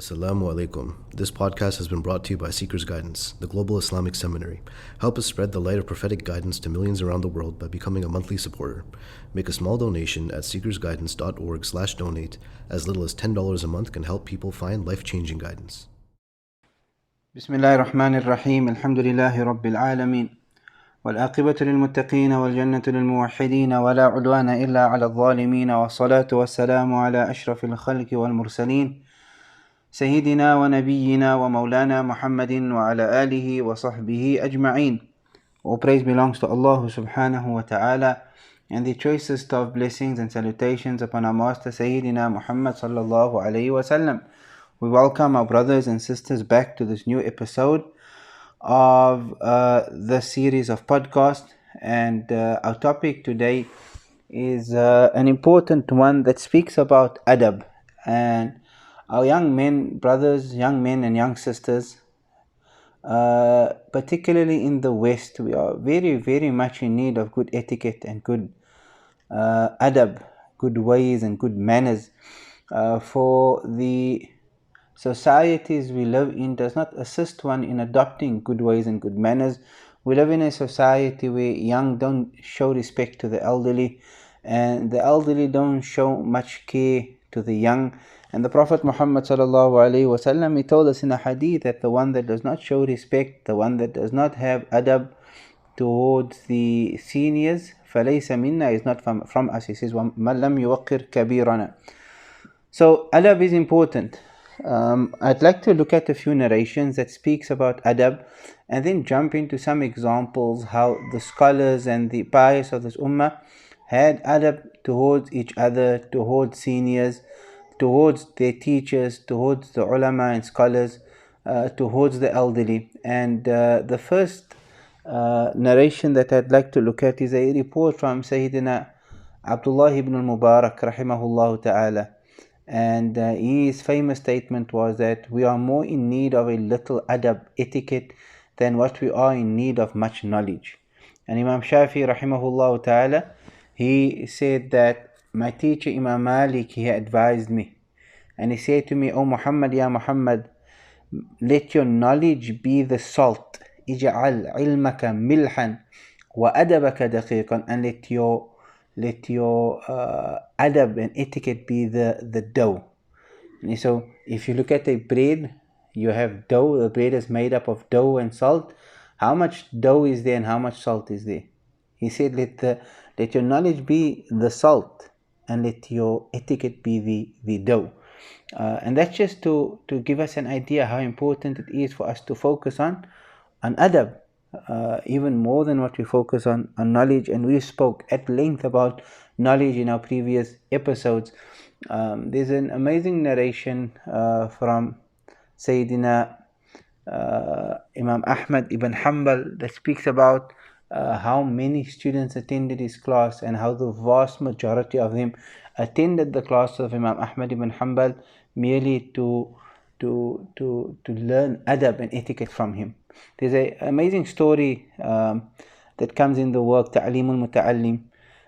Assalamu alaikum. This podcast has been brought to you by Seeker's Guidance, the global Islamic seminary. Help us spread the light of prophetic guidance to millions around the world by becoming a monthly supporter. Make a small donation at seekersguidance.org/donate. As little as $10 a month can help people find life-changing guidance. Bismillahir Rahmanir Rahim. Alhamdulillahi Rabbil Alameen. والعاقبة للمتقين والجنة للموحدين ولا عدوان إلا على الظالمين والصلاة والسلام على أشرف الخلق والمرسلين سيدنا ونبينا ومولانا محمد وعلى آله وصحبه أجمعين. All praise belongs to Allah subhanahu wa ta'ala, and the choicest of blessings and salutations upon our master Sayyidina Muhammad sallallahu alayhi wa sallam. We welcome our brothers and sisters back to this new episode of the series of podcast, and our topic today is an important one that speaks about adab. And our young men, brothers, young men and young sisters, particularly in the West, we are very, very much in need of good etiquette and good adab, good ways and good manners. For the societies we live in does not assist one in adopting good ways and good manners. We live in a society where young don't show respect to the elderly, and the elderly don't show much care to the young. And the Prophet Muhammad sallallahu alaihi wasallam, he told us in a hadith that the one that does not show respect, the one that does not have adab towards the seniors, فَلَيْسَ مِنَّا, is not from us. He says, وَمَنْ لَمْ يُوَقِّرْ كَبِيرَنَا. So adab is important. I'd like to look at a few narrations that speaks about adab, and then jump into some examples how the scholars and the pious of this ummah had adab towards each other, towards seniors, towards their teachers, towards the ulama and scholars, towards the elderly. And the first narration that I'd like to look at is a report from Sayyidina Abdullah ibn al-Mubarak rahimahullah ta'ala. And his famous statement was that we are more in need of a little adab, etiquette, than what we are in need of much knowledge. And Imam Shafi rahimahullah ta'ala, he said that my teacher Imam Malik, he advised me, and he said to me, "O Muhammad, ya Muhammad, let your knowledge be the salt, اجعل علمك ملحا وأدبك دقيقا," and let your adab and etiquette be the dough. And so if you look at a bread, you have dough. The bread is made up of dough and salt. How much dough is there and how much salt is there? He said, let your knowledge be the salt, and let your etiquette be the dough. And that's just to give us an idea how important it is for us to focus on adab, even more than what we focus on knowledge. And we spoke at length about knowledge in our previous episodes. There's an amazing narration from Sayyidina Imam Ahmad ibn Hanbal that speaks about how many students attended his class, and how the vast majority of them attended the class of Imam Ahmad ibn Hanbal merely to learn adab and etiquette from him. There's an amazing story that comes in the work Ta'lim al-Muta'allim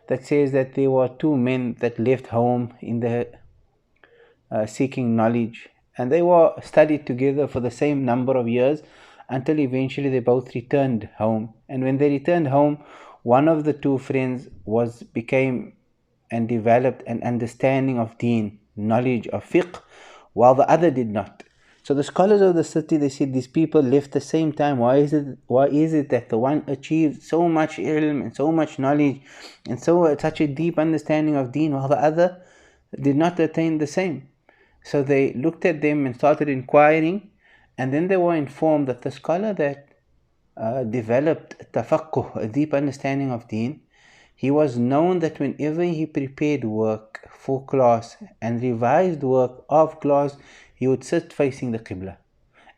that says that there were two men that left home in the seeking knowledge, and they were studied together for the same number of years until eventually they both returned home. And when they returned home, one of the two friends became and developed an understanding of deen, knowledge of fiqh, while the other did not. So the scholars of the city, they said, these people left the same time. Why is it that the one achieved so much ilm and so much knowledge and such a deep understanding of deen, while the other did not attain the same? So they looked at them and started inquiring, and then they were informed that the scholar that developed tafaqquh, a deep understanding of deen, he was known that whenever he prepared work for class and revised work of class, he would sit facing the Qibla,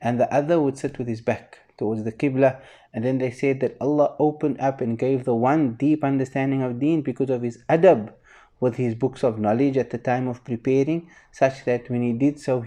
and the other would sit with his back towards the Qibla. And then they said that Allah opened up and gave the one deep understanding of deen because of his adab with his books of knowledge at the time of preparing, such that when he did so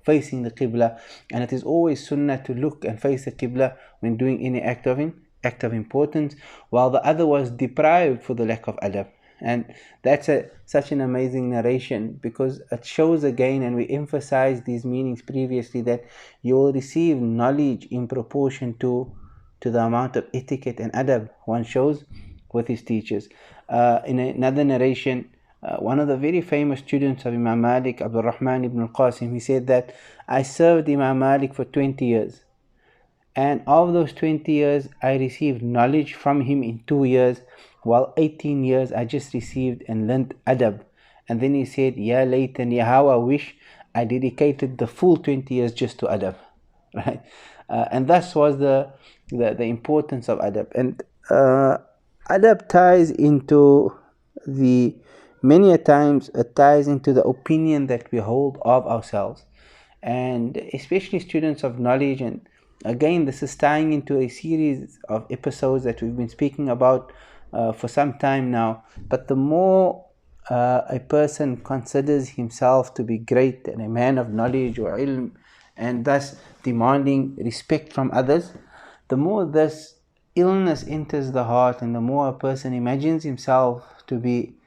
facing the Qibla. And it is always sunnah to look and face the Qibla when doing any act of importance, while the other was deprived for the lack of adab. And that's such an amazing narration, because it shows again, and we emphasized these meanings previously, that you will receive knowledge in proportion to the amount of etiquette and adab one shows with his teachers. In another narration, one of the very famous students of Imam Malik, Abdurragmaan ibn al-Qasim, he said that I served Imam Malik for 20 years. And of those 20 years, I received knowledge from him in 2 years, while 18 years I just received and learnt adab. And then he said, Ya laytani, how I wish I dedicated the full 20 years just to adab. Right? And thus was the importance of adab. And adab ties into many a times it ties into the opinion that we hold of ourselves. And especially students of knowledge, and again, this is tying into a series of episodes that we've been speaking about for some time now. But the more a person considers himself to be great and a man of knowledge or ilm, and thus demanding respect from others, the more this illness enters the heart, and the more a person imagines himself to be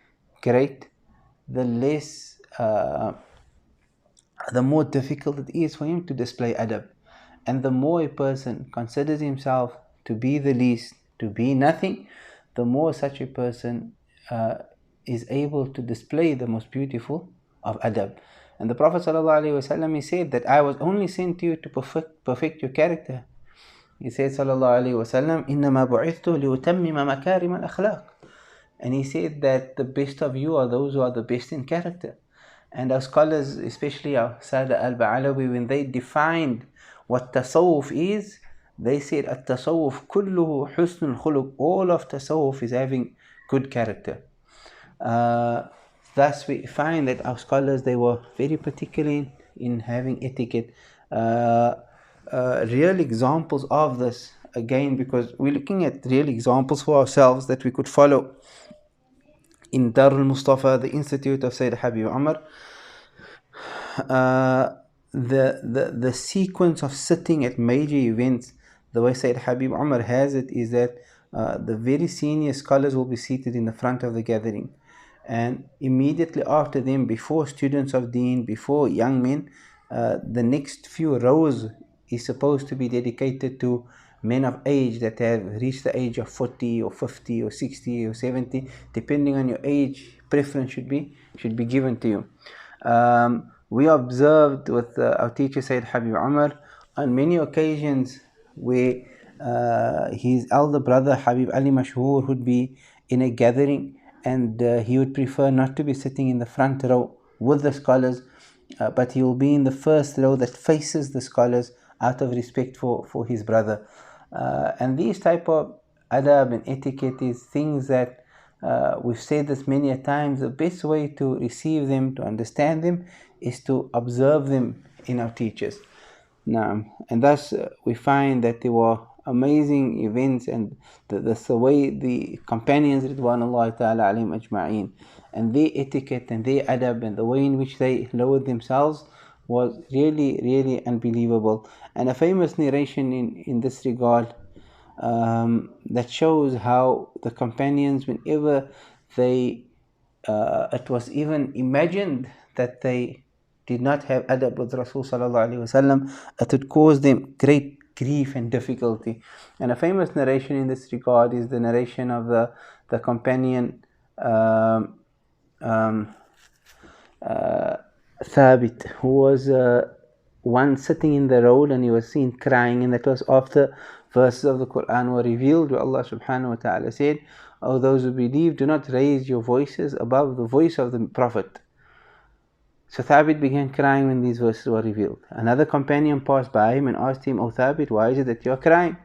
great, the less, the more difficult it is for him to display adab. And the more a person considers himself to be the least, to be nothing, the more such a person is able to display the most beautiful of adab. And the Prophet ﷺ, he said that I was only sent to you to perfect your character. He said ﷺ, إِنَّمَا بُعِثْتُ لِيُتَمِّمَ مَكَارِمَ الْأَخْلَاقِ. And he said that the best of you are those who are the best in character. And our scholars, especially our Sada al-Ba'alawi, when they defined what tasawwuf is, they said at-tasawwuf kulluhu husnul khuluq. All of tasawwuf is having good character. Thus we find that our scholars, they were very particular in having etiquette. Real examples of this, again, because we're looking at real examples for ourselves that we could follow. In Dar al-Mustafa, the Institute of Sayyid Habib Umar, the sequence of sitting at major events, the way Sayyid Habib Umar has it, is that the very senior scholars will be seated in the front of the gathering, and immediately after them, before students of deen, before young men, the next few rows is supposed to be dedicated to men of age that have reached the age of 40 or 50 or 60 or 70, depending on your age, preference should be given to you. We observed with our teacher Sayyid Habib Umar on many occasions where his elder brother Habib Ali Mashhoor would be in a gathering, and he would prefer not to be sitting in the front row with the scholars, but he will be in the first row that faces the scholars out of respect for his brother. And these type of adab and etiquette is things that we've said this many a times. The best way to receive them, to understand them, is to observe them in our teachers. Now, and thus we find that there were amazing events, and the way the companions Ridwanullahi ta'ala alayhim ajma'een, and their etiquette and their adab and the way in which they lowered themselves was really, really unbelievable. And a famous narration in this regard that shows how the companions, whenever they, it was even imagined that they did not have adab with Rasul sallallahu alaihi wasallam, it would cause them great grief and difficulty. And a famous narration in this regard is the narration of the companion Thabit, who was one sitting in the road, and he was seen crying, and that was after verses of the Quran were revealed, where Allah subhanahu wa ta'ala said, "O those who believe, do not raise your voices above the voice of the Prophet." So Thabit began crying when these verses were revealed. Another companion passed by him and asked him, "O Thabit, why is it that you are crying?"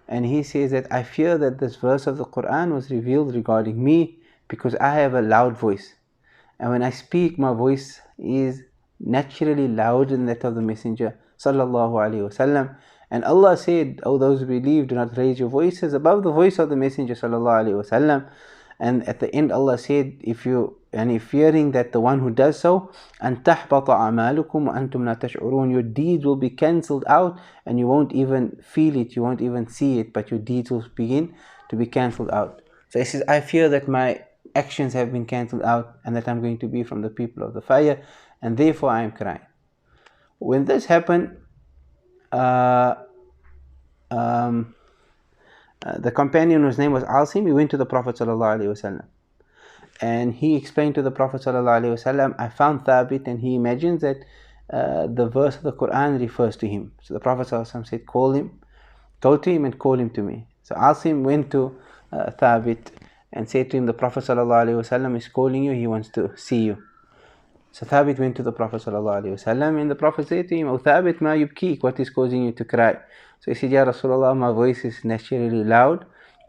And he says that I fear that this verse of the Quran was revealed regarding me, because I have a loud voice, and when I speak, my voice is naturally louder than that of the Messenger sallallahu alaihi wasallam. And Allah said, "O those who believe, do not raise your voices above the voice of the Messenger sallallahu alaihi wasallam." And at the end, Allah said, if you fearing that the one who does so, أَن تَحْبَطَ أَعْمَالُكُمْ وَأَنْتُمْ لَا تَشْعُرُونَ, your deeds will be cancelled out, and you won't even feel it, you won't even see it, but your deeds will begin to be cancelled out. So he says, I fear that my actions have been cancelled out, and that I'm going to be from the people of the fire, and therefore I am crying. When this happened, the companion whose name was Asim, he went to the Prophet ﷺ, and he explained to the Prophet ﷺ, I found Thabit, and he imagines that the verse of the Quran refers to him. So the Prophet ﷺ said, call him, go to him and call him to me. So Asim went to Thabit and said to him, the Prophet ﷺ is calling you, he wants to see you. So Thabit went to the Prophet ﷺ, and the Prophet said to him, O Thabit, ma yubkik, what is causing you to cry? So he said, Ya Rasulullah, my voice is naturally loud,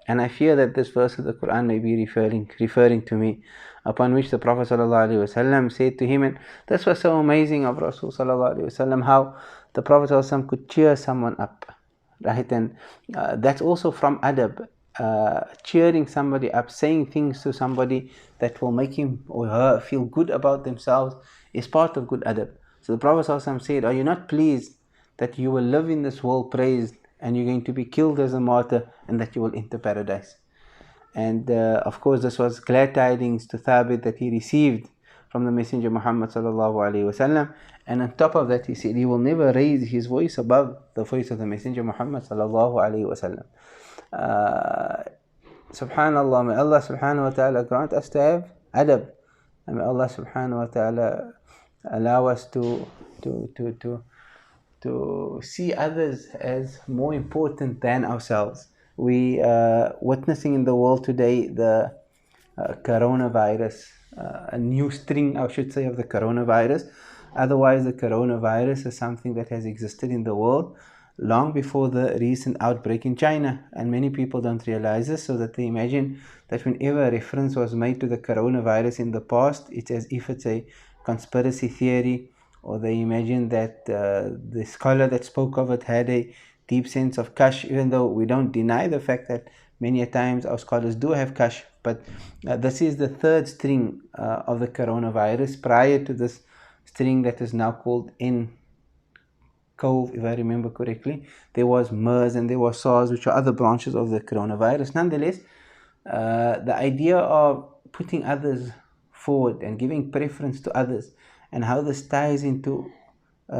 and I fear that this verse of the Quran may be referring to me. Upon which the Prophet ﷺ said to him, and this was so amazing of Rasul ﷺ, how the Prophet ﷺ could cheer someone up, right? And that's also from adab. Cheering somebody up, saying things to somebody that will make him or her feel good about themselves is part of good adab. So the Prophet ﷺ said, are you not pleased that you will live in this world praised, and you're going to be killed as a martyr, and that you will enter paradise? And of course this was glad tidings to Thabit that he received from the Messenger Muhammad ﷺ. And on top of that, he said he will never raise his voice above the voice of the Messenger Muhammad ﷺ. Subhanallah, may Allah subhanahu wa ta'ala grant us to have adab, and may Allah subhanahu wa ta'ala allow us to see others as more important than ourselves. We are witnessing in the world today the coronavirus, a new string, I should say, of the coronavirus. Otherwise, the coronavirus is something that has existed in the world long before the recent outbreak in China, and many people don't realize this, so that they imagine that whenever a reference was made to the coronavirus in the past, it's as if it's a conspiracy theory, or they imagine that the scholar that spoke of it had a deep sense of kash, even though we don't deny the fact that many a times our scholars do have kash. But this is the third string of the coronavirus. Prior to this string that is now called Cove, if I remember correctly, there was MERS and there was SARS, which are other branches of the coronavirus. Nonetheless, the idea of putting others forward and giving preference to others, and how this ties into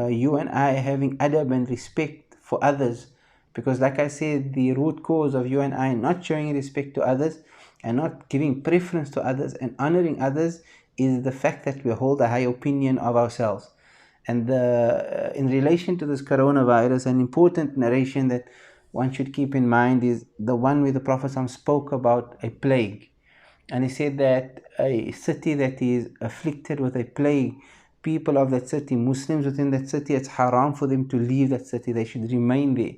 you and I having adab and respect for others, because like I said, the root cause of you and I not showing respect to others and not giving preference to others and honoring others is the fact that we hold a high opinion of ourselves. And in relation to this coronavirus, an important narration that one should keep in mind is the one where the Prophet spoke about a plague. And he said that a city that is afflicted with a plague, people of that city, Muslims within that city, it's haram for them to leave that city. They should remain there.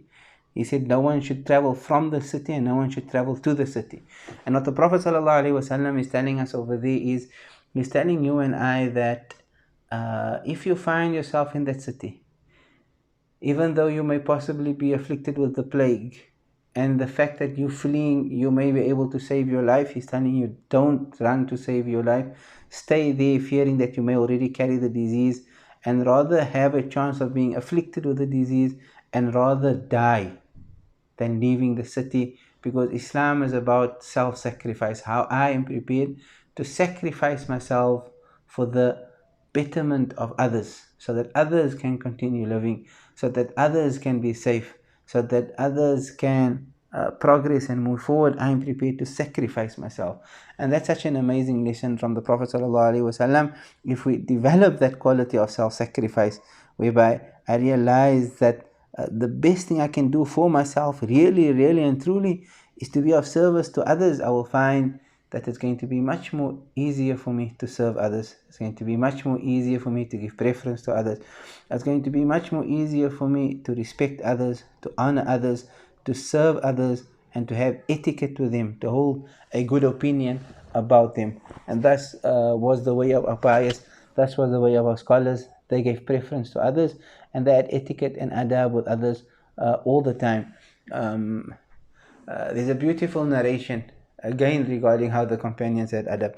He said no one should travel from the city and no one should travel to the city. And what the Prophet ﷺ is telling us over there is, he's telling you and I that if you find yourself in that city, even though you may possibly be afflicted with the plague, and the fact that you fleeing, you may be able to save your life, he's telling you don't run to save your life. Stay there fearing that you may already carry the disease, and rather have a chance of being afflicted with the disease and rather die than leaving the city. Because Islam is about self-sacrifice, how I am prepared to sacrifice myself for the betterment of others, so that others can continue living, so that others can be safe, so that others can progress and move forward. I am prepared to sacrifice myself. And that's such an amazing lesson from the Prophet ﷺ. If we develop that quality of self-sacrifice, whereby I realize that the best thing I can do for myself, really, really and truly, is to be of service to others, I will find that it's going to be much more easier for me to serve others. It's going to be much more easier for me to give preference to others. It's going to be much more easier for me to respect others, to honor others, to serve others, and to have etiquette with them, to hold a good opinion about them. And thus was the way of our pious, thus was the way of our scholars. They gave preference to others, and they had etiquette and adab with others all the time. There's a beautiful narration again regarding how the companions had adab.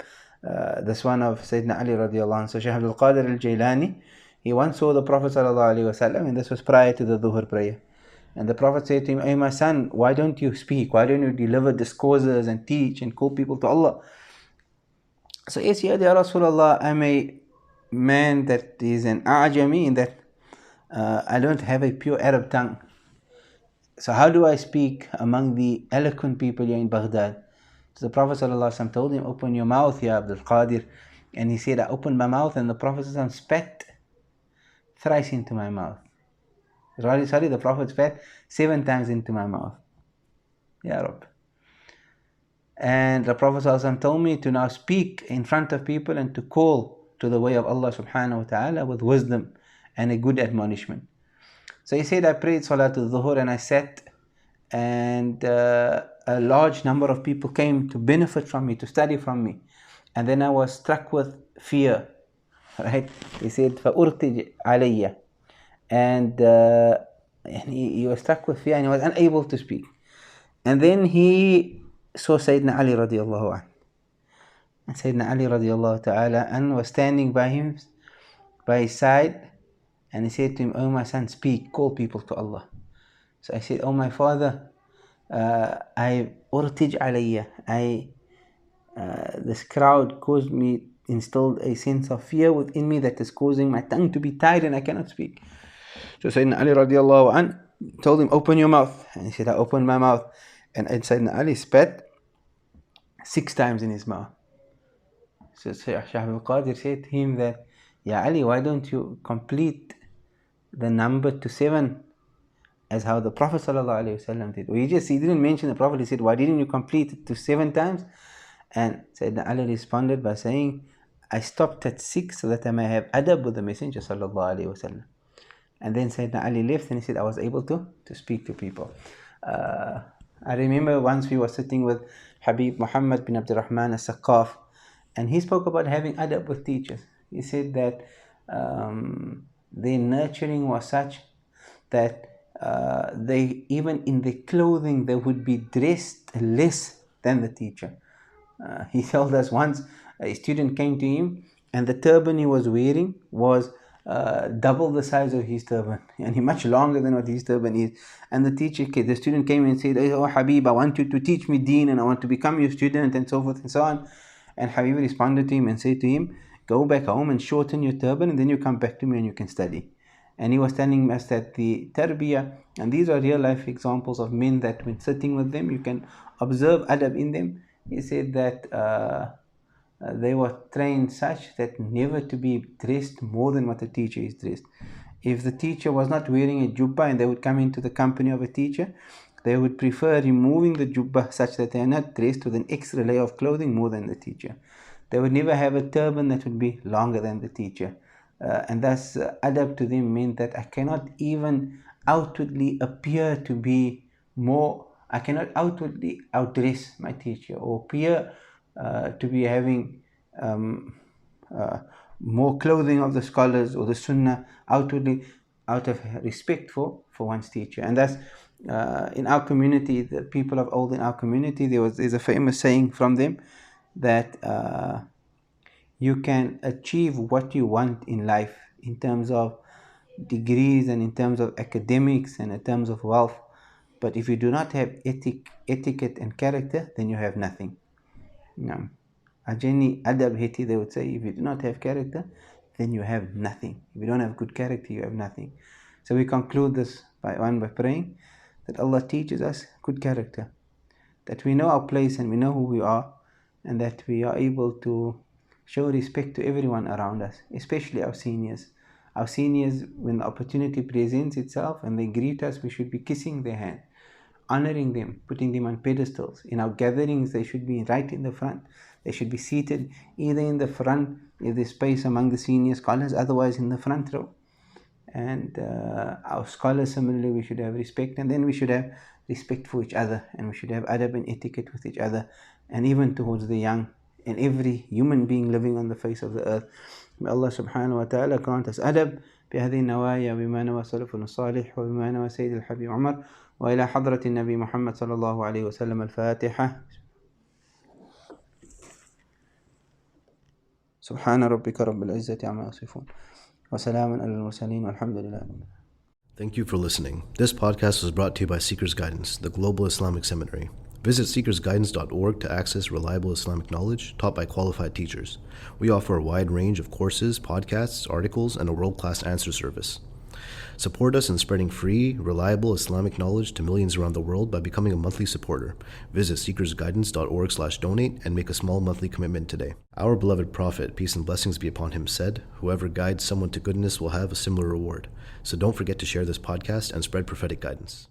This one of Sayyidina Ali radiallahu anhu. So Shaykh al-Jailani, he once saw the Prophet sallallahu alaihi wasallam, and this was prior to the Dhuhr prayer. And the Prophet said to him, "Hey my son, why don't you speak? Why don't you deliver discourses and teach and call people to Allah?" So he said, Ya Rasulullah, I'm a man that is an Ajami, in that I don't have a pure Arab tongue. So how do I speak among the eloquent people here in Baghdad? So the Prophet ﷺ told him, open your mouth, Ya Abdul Qadir. And he said, I opened my mouth, and the Prophet ﷺ spat thrice into my mouth. Sorry, the Prophet spat 7 times into my mouth. Ya Rab. And the Prophet ﷺ told me to now speak in front of people and to call to the way of Allah subhanahu wa ta'ala with wisdom and a good admonishment. So he said, I prayed Salatul Dhuhr and I sat, and a large number of people came to benefit from me, to study from me. And then I was struck with fear. Right? He said, فَأُرْتِجْ عَلَيَّ. And he was struck with fear and he was unable to speak. And then he saw Sayyidina Ali radiallahu anh. And Sayyidina Ali radiallahu ta'ala anh was standing by him, by his side, and he said to him, oh my son, speak, call people to Allah. So I said, oh my father, I urtij alayya, this crowd caused me, instilled a sense of fear within me that is causing my tongue to be tied and I cannot speak. So Sayyidina Ali radiallahu anh told him, open your mouth. And he said, I opened my mouth. And Sayyidina Ali spat 6 times in his mouth. So Shaykh Abdul Qadir said to him that, Ya Ali, why don't you complete the number to 7 as how the Prophet ﷺ did? Or he didn't mention the Prophet, he said, why didn't you complete it to 7 times? And Sayyidina Ali responded by saying, I stopped at 6 so that I may have adab with the Messenger ﷺ. And then Sayyidina Ali left and he said, I was able to speak to people. I remember once we were sitting with Habib Muhammad bin Abdurragmaan Khan, and he spoke about having adab with teachers. He said that their nurturing was such that they, even in their clothing, they would be dressed less than the teacher. He told us once a student came to him and the turban he was wearing was double the size of his turban, and much longer than what his turban is. And the student came and said, oh Habib, I want you to teach me deen and I want to become your student, and so forth and so on. And Habib responded to him and said to him, go back home and shorten your turban, and then you come back to me and you can study. And he was telling us that the tarbiyah, and these are real life examples of men that when sitting with them you can observe adab in them. He said that they were trained such that never to be dressed more than what the teacher is dressed. If the teacher was not wearing a jubbah and they would come into the company of a teacher, they would prefer removing the jubbah such that they are not dressed with an extra layer of clothing more than the teacher. They would never have a turban that would be longer than the teacher. And thus adab to them meant that I cannot even outwardly appear to be more, I cannot outwardly outdress my teacher or appear to be having more clothing of the scholars or the sunnah outwardly, out of respect for one's teacher. And thus in our community, the people of old in our community, there's a famous saying from them that you can achieve what you want in life in terms of degrees and in terms of academics and in terms of wealth, but if you do not have etiquette and character, then you have nothing. Ajani adab heti, they would say, if you do not have character, then you have nothing. If you don't have good character, you have nothing. So we conclude this by praying that Allah teaches us good character, that we know our place and we know who we are, and that we are able to show respect to everyone around us, especially our seniors. Our seniors, when the opportunity presents itself and they greet us, we should be kissing their hand, honoring them, putting them on pedestals. In our gatherings, they should be right in the front. They should be seated either in the front, if there's space among the senior scholars, otherwise in the front row. And our scholars, similarly, we should have respect, and then we should have respect for each other, and we should have adab and etiquette with each other, and even towards the young and every human being living on the face of the earth. May Allah subhanahu wa ta'ala grant us adab بهذه النوايا بما نوى سلفنا الصالح وبما نوى سيد الحبيب عمر وإلى حضرة النبي محمد صلى الله عليه وسلم. الفاتحة. سبحان ربك رب العزة عما يصفون وسلام على المرسلين والحمد لله. Thank you for listening. This podcast was brought to you by Seeker's Guidance, the Global Islamic Seminary. Visit seekersguidance.org to access reliable Islamic knowledge taught by qualified teachers. We offer a wide range of courses, podcasts, articles, and a world-class answer service. Support us in spreading free, reliable Islamic knowledge to millions around the world by becoming a monthly supporter. Visit seekersguidance.org/donate and make a small monthly commitment today. Our beloved Prophet, peace and blessings be upon him, said, "Whoever guides someone to goodness will have a similar reward." So don't forget to share this podcast and spread prophetic guidance.